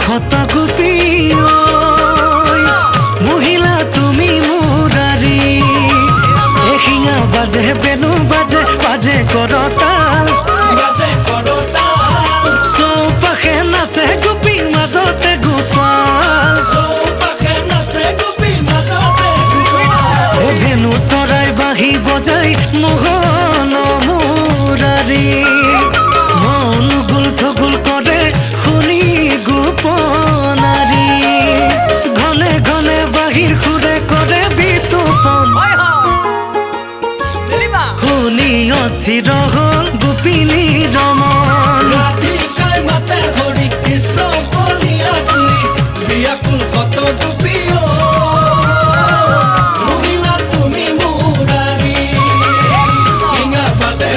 ক্ষত গোপী মহিলা তুমি মুরারি এশিঙা বাজে বেনু বাজে বাজে করতাল চৌপাশে নাচে গোপী মাজতে গোপাল ধেনু চৰাই বাঁহী বজাই মোহন মুৰাৰী মন গুল থগুল কৰে শুনি গোপনাৰী ঘনে ঘনে বাঁহীৰ সুৰে কৰে বিতুপন শুনি অস্থিৰ হ'ল গোপিনী